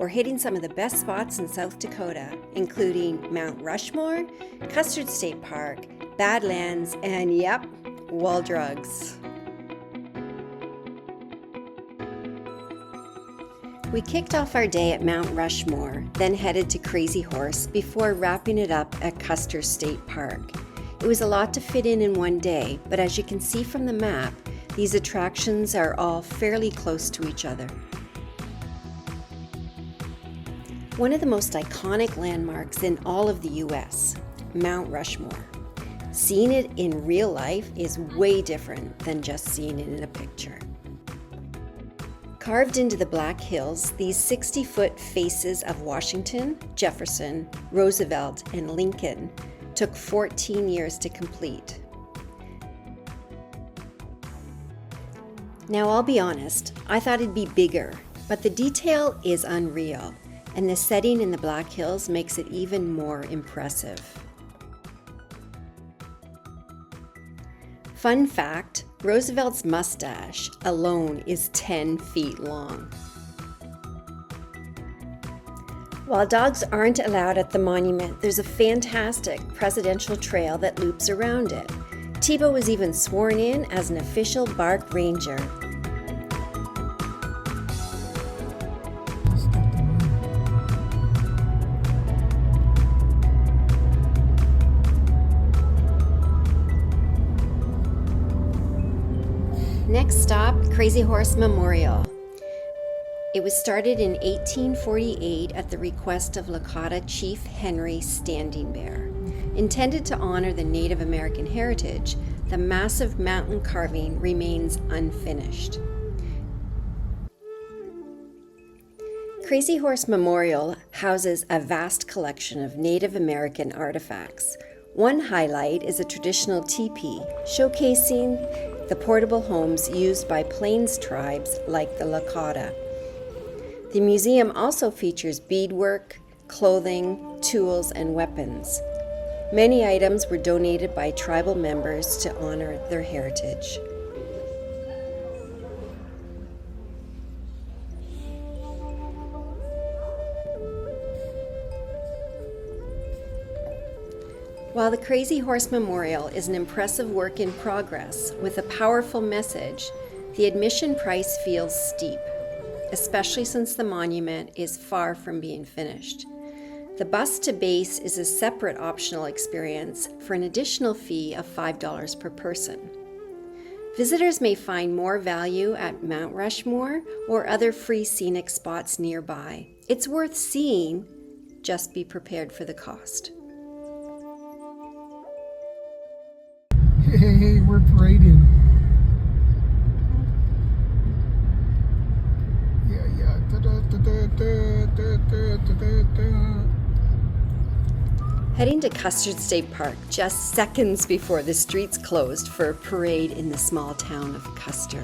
we're hitting some of the best spots in South Dakota, including Mount Rushmore, Custer State Park, Badlands, and yep, Wall Drugs. We kicked off our day at Mount Rushmore, then headed to Crazy Horse before wrapping it up at Custer State Park. It was a lot to fit in one day, but as you can see from the map, these attractions are all fairly close to each other. One of the most iconic landmarks in all of the US, Mount Rushmore. Seeing it in real life is way different than just seeing it in a picture. Carved into the Black Hills, these 60-foot faces of Washington, Jefferson, Roosevelt, and Lincoln took 14 years to complete. Now I'll be honest, I thought it'd be bigger, but the detail is unreal, and the setting in the Black Hills makes it even more impressive. Fun fact, Roosevelt's mustache alone is 10 feet long. While dogs aren't allowed at the monument, there's a fantastic presidential trail that loops around it. Tebow was even sworn in as an official park ranger. Next stop, Crazy Horse Memorial. It was started in 1848 at the request of Lakota Chief Henry Standing Bear. Intended to honor the Native American heritage, the massive mountain carving remains unfinished. Crazy Horse Memorial houses a vast collection of Native American artifacts. One highlight is a traditional teepee, showcasing the portable homes used by Plains tribes like the Lakota. The museum also features beadwork, clothing, tools, and weapons. Many items were donated by tribal members to honor their heritage. While the Crazy Horse Memorial is an impressive work in progress with a powerful message, the admission price feels steep, especially since the monument is far from being finished. The bus to base is a separate optional experience for an additional fee of $5 per person. Visitors may find more value at Mount Rushmore or other free scenic spots nearby. It's worth seeing, just be prepared for the cost. Hey, we're parading. Yeah. Heading to Custer State Park just seconds before the streets closed for a parade in the small town of Custer.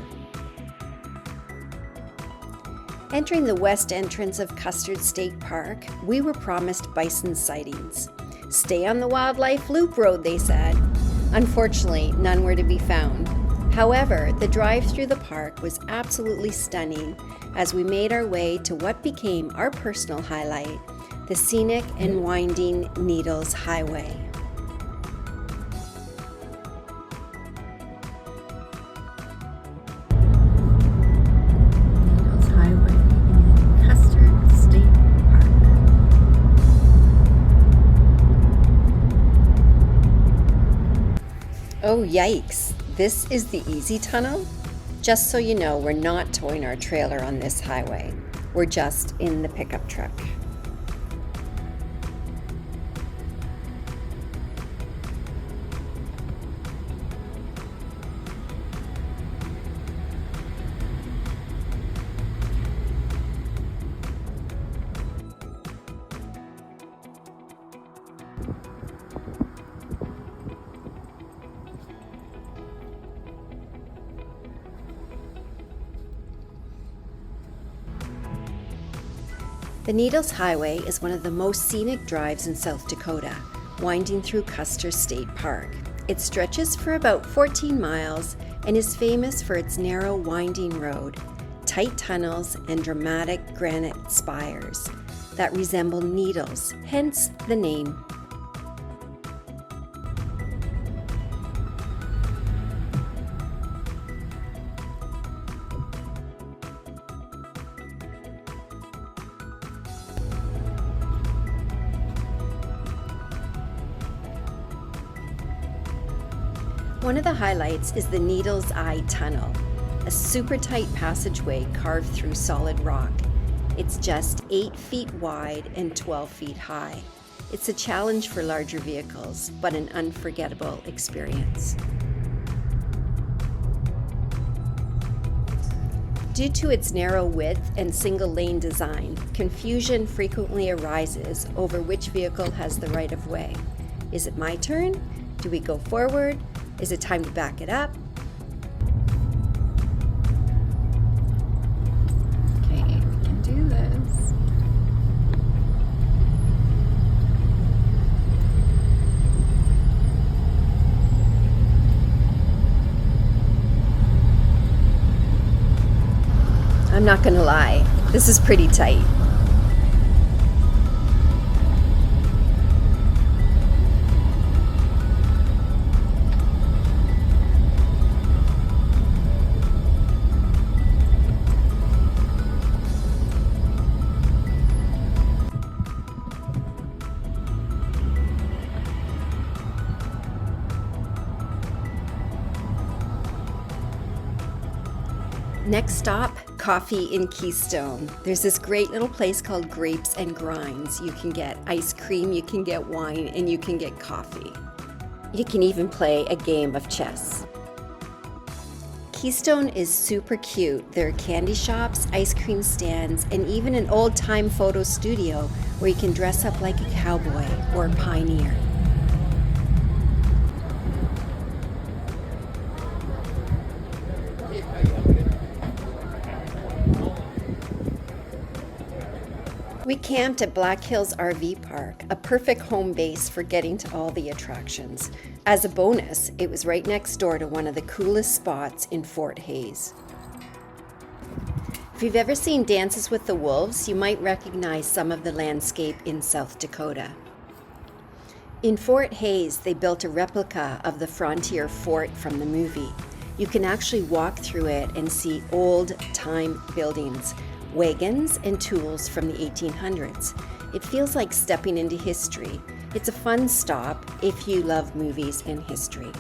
Entering the west entrance of Custer State Park, we were promised bison sightings. Stay on the wildlife loop road, they said. Unfortunately, none were to be found. However, the drive through the park was absolutely stunning as we made our way to what became our personal highlight, the scenic and winding Needles Highway. Needles Highway in Custer State Park. Oh yikes, this is the easy tunnel? Just so you know, we're not towing our trailer on this highway. We're just in the pickup truck. The Needles Highway is one of the most scenic drives in South Dakota, winding through Custer State Park. It stretches for about 14 miles and is famous for its narrow, winding road, tight tunnels and dramatic granite spires that resemble needles, hence the name. One of the highlights is the Needle's Eye Tunnel, a super tight passageway carved through solid rock. It's just 8 feet wide and 12 feet high. It's a challenge for larger vehicles, but an unforgettable experience. Due to its narrow width and single-lane design, confusion frequently arises over which vehicle has the right of way. Is it my turn? Do we go forward? Is it time to back it up? Okay, we can do this. I'm not gonna lie, this is pretty tight. Next stop, coffee in Keystone. There's this great little place called Grapes and Grinds. You can get ice cream, you can get wine, and you can get coffee. You can even play a game of chess. Keystone is super cute. There are candy shops, ice cream stands, and even an old-time photo studio where you can dress up like a cowboy or a pioneer. We camped at Black Hills RV Park, a perfect home base for getting to all the attractions. As a bonus, it was right next door to one of the coolest spots in Fort Hays. If you've ever seen Dances with the Wolves, you might recognize some of the landscape in South Dakota. In Fort Hays, they built a replica of the Frontier Fort from the movie. You can actually walk through it and see old-time buildings, wagons and tools from the 1800s. It feels like stepping into history. It's a fun stop if you love movies and history.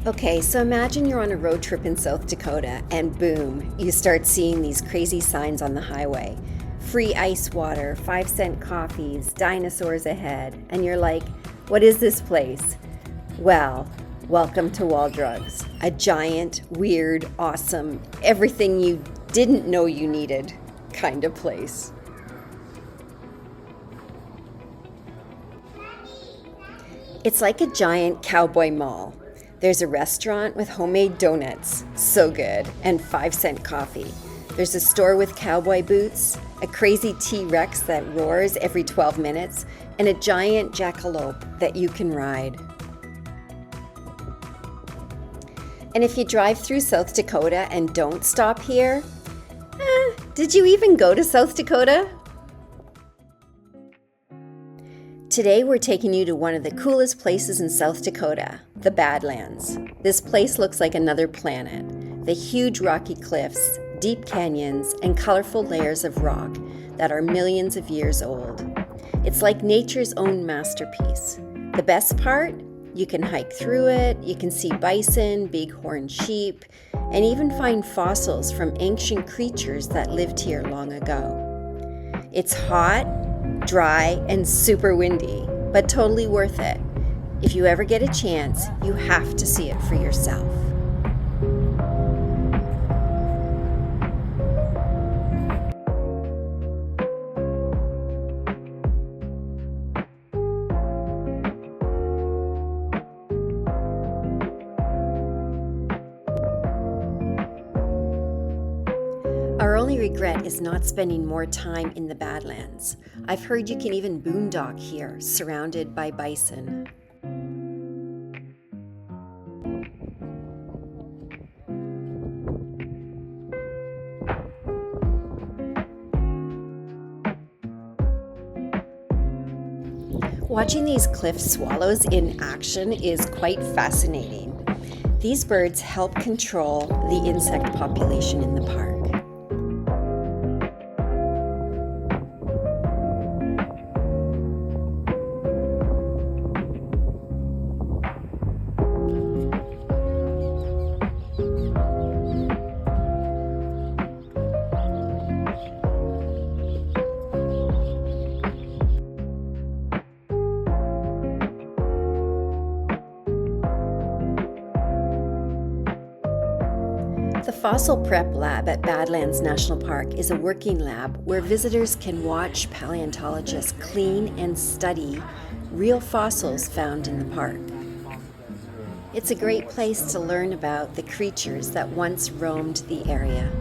Okay, so imagine you're on a road trip in South Dakota and boom, you start seeing these crazy signs on the highway. Free ice water, 5-cent coffees, dinosaurs ahead, and you're like, what is this place? Well, welcome to Wall Drugs, a giant, weird, awesome, everything you didn't know you needed kind of place. It's like a giant cowboy mall. There's a restaurant with homemade donuts, so good, and 5-cent coffee. There's a store with cowboy boots, a crazy T-Rex that roars every 12 minutes, and a giant jackalope that you can ride. And if you drive through South Dakota and don't stop here, did you even go to South Dakota? Today we're taking you to one of the coolest places in South Dakota, the Badlands. This place looks like another planet. The huge rocky cliffs, deep canyons, and colorful layers of rock that are millions of years old. It's like nature's own masterpiece. The best part? You can hike through it, you can see bison, bighorn sheep, and even find fossils from ancient creatures that lived here long ago. It's hot, dry, and super windy, but totally worth it. If you ever get a chance, you have to see it for yourself. Our only regret is not spending more time in the Badlands. I've heard you can even boondock here, surrounded by bison. Watching these cliff swallows in action is quite fascinating. These birds help control the insect population in the park. The Fossil Prep Lab at Badlands National Park is a working lab where visitors can watch paleontologists clean and study real fossils found in the park. It's a great place to learn about the creatures that once roamed the area.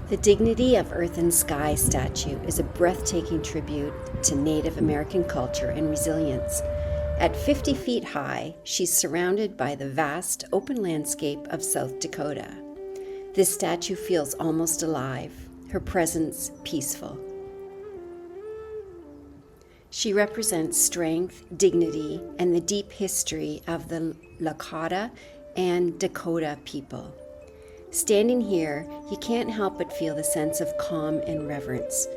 The Dignity of Earth and Sky statue is a breathtaking tribute to Native American culture and resilience. At 50 feet high, she's surrounded by the vast open landscape of South Dakota. This statue feels almost alive, her presence peaceful. She represents strength, dignity, and the deep history of the Lakota and Dakota people. Standing here, you can't help but feel the sense of calm and reverence.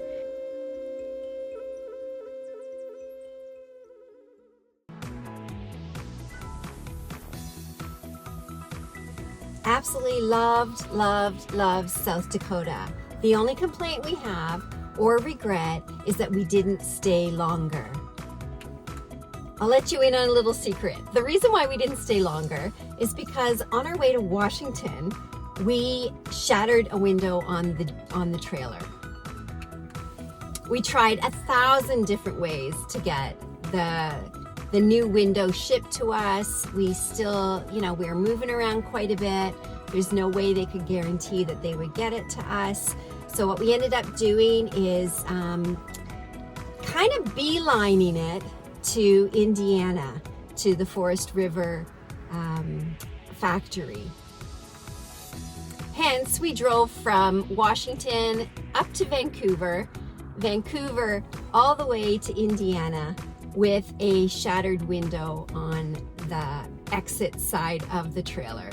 Absolutely loved South Dakota. The only complaint we have or regret is that we didn't stay longer. I'll let you in on a little secret. The reason why we didn't stay longer is because on our way to Washington, we shattered a window on the trailer. We tried 1,000 different ways to get the new window shipped to us. We still, we were moving around quite a bit. There's no way they could guarantee that they would get it to us. So what we ended up doing is kind of beelining it to Indiana, to the Forest River factory. Hence, we drove from Washington up to Vancouver, all the way to Indiana, with a shattered window on the exit side of the trailer.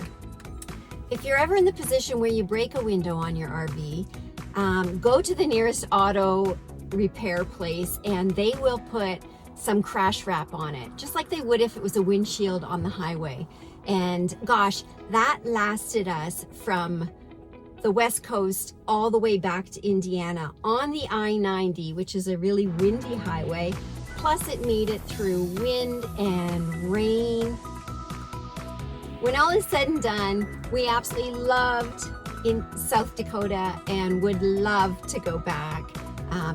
If you're ever in the position where you break a window on your RV, go to the nearest auto repair place and they will put some crash wrap on it, just like they would if it was a windshield on the highway. And gosh, that lasted us from the West Coast all the way back to Indiana on the I-90, which is a really windy highway. Plus it made it through wind and rain. When all is said and done, we absolutely loved in South Dakota and would love to go back,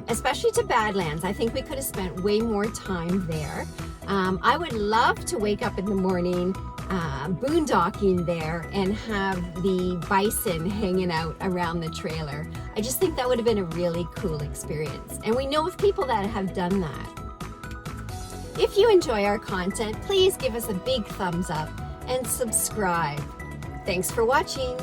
especially to Badlands. I think we could have spent way more time there. I would love to wake up in the morning boondocking there and have the bison hanging out around the trailer. I just think that would have been a really cool experience. And we know of people that have done that. If you enjoy our content, please give us a big thumbs up and subscribe. Thanks for watching.